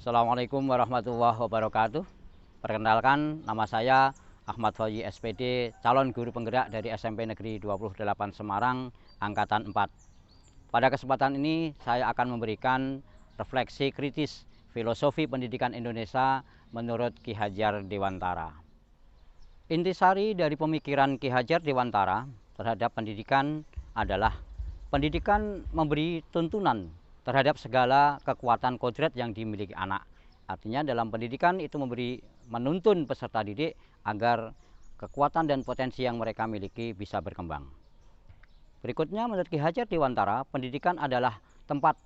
Assalamualaikum warahmatullahi wabarakatuh. Perkenalkan, nama saya Ahmad Fauzi SPD, calon guru penggerak dari SMP Negeri 28 Semarang, Angkatan 4. Pada kesempatan ini, saya akan memberikan refleksi kritis filosofi pendidikan Indonesia menurut Ki Hajar Dewantara. Intisari dari pemikiran Ki Hajar Dewantara terhadap pendidikan adalah pendidikan memberi tuntunan terhadap segala kekuatan kodrat yang dimiliki anak. Artinya dalam pendidikan itu menuntun peserta didik agar kekuatan dan potensi yang mereka miliki bisa berkembang. Berikutnya menurut Ki Hajar Dewantara, pendidikan adalah tempat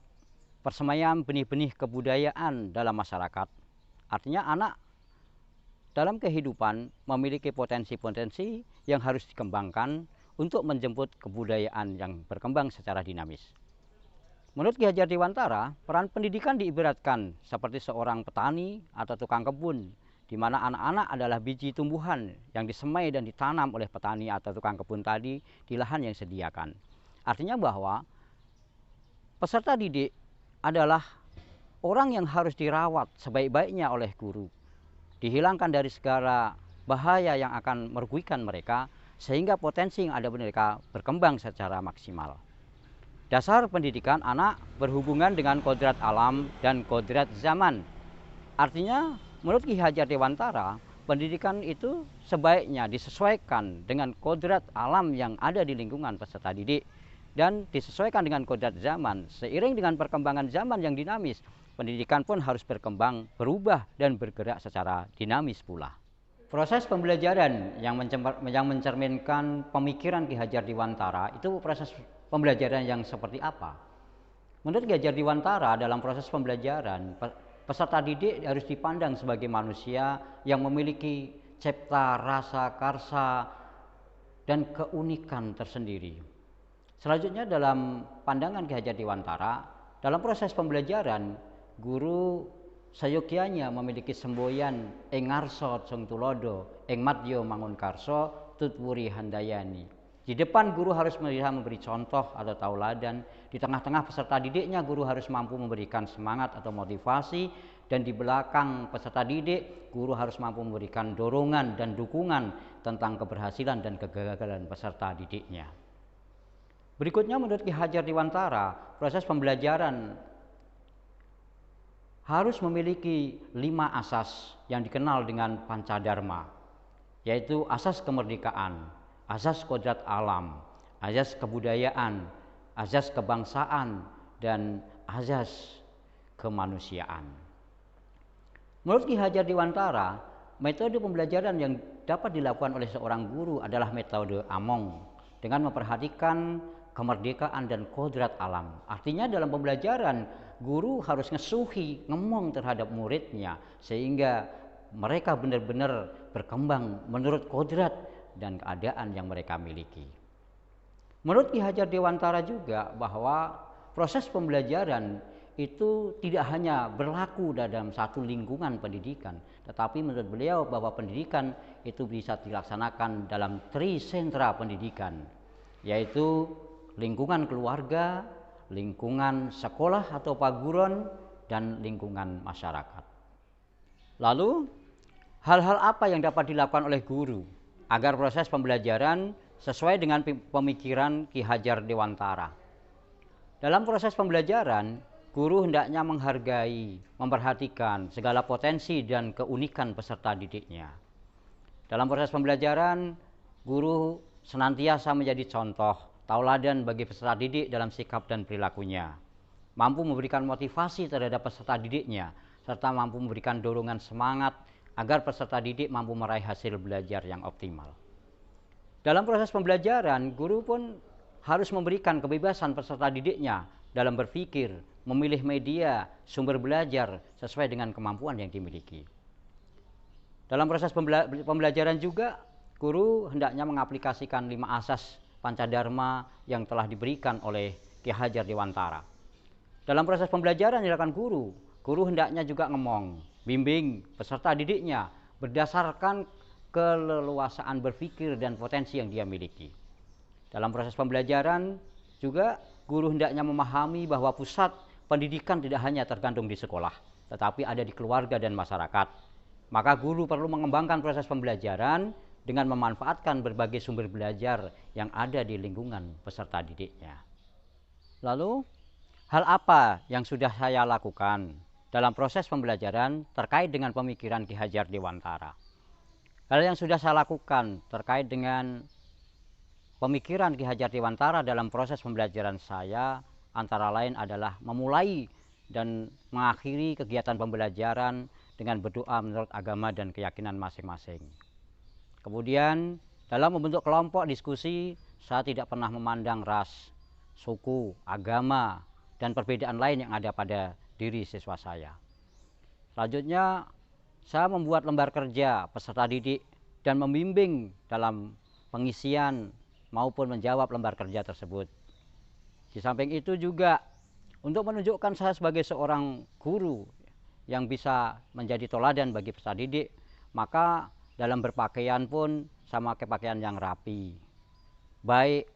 persemaian benih-benih kebudayaan dalam masyarakat. Artinya anak dalam kehidupan memiliki potensi-potensi yang harus dikembangkan untuk menjemput kebudayaan yang berkembang secara dinamis. Menurut Ki Hajar Dewantara, peran pendidikan diibaratkan seperti seorang petani atau tukang kebun, di mana anak-anak adalah biji tumbuhan yang disemai dan ditanam oleh petani atau tukang kebun tadi di lahan yang disediakan. Artinya bahwa peserta didik adalah orang yang harus dirawat sebaik-baiknya oleh guru, dihilangkan dari segala bahaya yang akan merugikan mereka, sehingga potensi yang ada mereka berkembang secara maksimal. Dasar pendidikan anak berhubungan dengan kodrat alam dan kodrat zaman. Artinya, menurut Ki Hajar Dewantara, pendidikan itu sebaiknya disesuaikan dengan kodrat alam yang ada di lingkungan peserta didik dan disesuaikan dengan kodrat zaman. Seiring dengan perkembangan zaman yang dinamis, pendidikan pun harus berkembang, berubah, dan bergerak secara dinamis pula. Proses pembelajaran yang mencerminkan pemikiran Ki Hajar Dewantara itu proses pembelajaran yang seperti apa? Menurut Ki Hajar Dewantara, dalam proses pembelajaran, peserta didik harus dipandang sebagai manusia yang memiliki cipta, rasa, karsa, dan keunikan tersendiri. Selanjutnya dalam pandangan Ki Hajar Dewantara, dalam proses pembelajaran, guru sayogyanya memiliki semboyan ing ngarsa cung tulodo, ing madya mangun karsa tutwuri handayani. Di depan guru harus bisa memberi contoh atau tauladan, di tengah-tengah peserta didiknya guru harus mampu memberikan semangat atau motivasi, dan di belakang peserta didik guru harus mampu memberikan dorongan dan dukungan tentang keberhasilan dan kegagalan peserta didiknya. Berikutnya menurut Ki Hajar Dewantara, proses pembelajaran harus memiliki 5 asas yang dikenal dengan Pancadharma, yaitu asas kemerdekaan, asas kodrat alam, asas kebudayaan, asas kebangsaan, dan asas kemanusiaan. Menurut Ki Hajar Dewantara, metode pembelajaran yang dapat dilakukan oleh seorang guru adalah metode Among dengan memperhatikan kemerdekaan dan kodrat alam. Artinya dalam pembelajaran guru harus ngemong terhadap muridnya sehingga mereka benar-benar berkembang menurut kodrat dan keadaan yang mereka miliki. Menurut Ki Hajar Dewantara juga bahwa proses pembelajaran itu tidak hanya berlaku dalam satu lingkungan pendidikan, tetapi menurut beliau bahwa pendidikan itu bisa dilaksanakan dalam trisentra pendidikan, yaitu lingkungan keluarga, lingkungan sekolah atau paguron, dan lingkungan masyarakat. Lalu, hal-hal apa yang dapat dilakukan oleh guru agar proses pembelajaran sesuai dengan pemikiran Ki Hajar Dewantara? Dalam proses pembelajaran, guru hendaknya menghargai, memperhatikan segala potensi dan keunikan peserta didiknya. Dalam proses pembelajaran, guru senantiasa menjadi contoh, tauladan bagi peserta didik dalam sikap dan perilakunya, mampu memberikan motivasi terhadap peserta didiknya, serta mampu memberikan dorongan semangat agar peserta didik mampu meraih hasil belajar yang optimal. Dalam proses pembelajaran, guru pun harus memberikan kebebasan peserta didiknya dalam berpikir, memilih media, sumber belajar sesuai dengan kemampuan yang dimiliki. Dalam proses pembelajaran juga, guru hendaknya mengaplikasikan 5 asas Pancadharma yang telah diberikan oleh Ki Hajar Dewantara. Dalam proses pembelajaran yang dilakukan guru hendaknya juga ngemong, bimbing peserta didiknya berdasarkan keleluasaan berpikir dan potensi yang dia miliki. Dalam proses pembelajaran juga guru hendaknya memahami bahwa pusat pendidikan tidak hanya tergantung di sekolah, tetapi ada di keluarga dan masyarakat. Maka guru perlu mengembangkan proses pembelajaran dengan memanfaatkan berbagai sumber belajar yang ada di lingkungan peserta didiknya. Lalu, hal apa yang sudah saya lakukan dalam proses pembelajaran terkait dengan pemikiran Ki Hajar Dewantara? Hal yang sudah saya lakukan terkait dengan pemikiran Ki Hajar Dewantara dalam proses pembelajaran saya antara lain adalah memulai dan mengakhiri kegiatan pembelajaran dengan berdoa menurut agama dan keyakinan masing-masing. Kemudian dalam membentuk kelompok diskusi, saya tidak pernah memandang ras, suku, agama, dan perbedaan lain yang ada pada diri siswa saya. Selanjutnya, saya membuat lembar kerja peserta didik dan membimbing dalam pengisian maupun menjawab lembar kerja tersebut. Di samping itu juga untuk menunjukkan saya sebagai seorang guru yang bisa menjadi teladan bagi peserta didik, maka dalam berpakaian pun saya memakai pakaian yang rapi, baik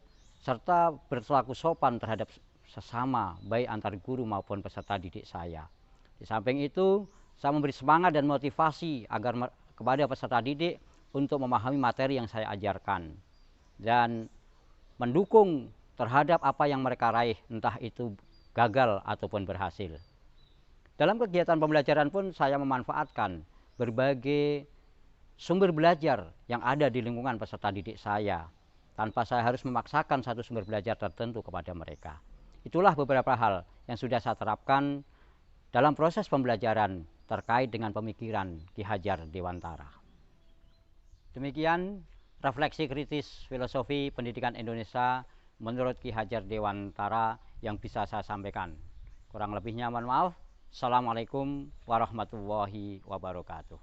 serta berlaku sopan terhadap sesama, baik antar guru maupun peserta didik saya. Di samping itu, saya memberi semangat dan motivasi agar kepada peserta didik untuk memahami materi yang saya ajarkan dan mendukung terhadap apa yang mereka raih, entah itu gagal ataupun berhasil. Dalam kegiatan pembelajaran pun saya memanfaatkan berbagai sumber belajar yang ada di lingkungan peserta didik saya, tanpa saya harus memaksakan satu sumber belajar tertentu kepada mereka. Itulah beberapa hal yang sudah saya terapkan dalam proses pembelajaran terkait dengan pemikiran Ki Hajar Dewantara. Demikian refleksi kritis filosofi pendidikan Indonesia menurut Ki Hajar Dewantara yang bisa saya sampaikan. Kurang lebihnya mohon maaf. Assalamualaikum warahmatullahi wabarakatuh.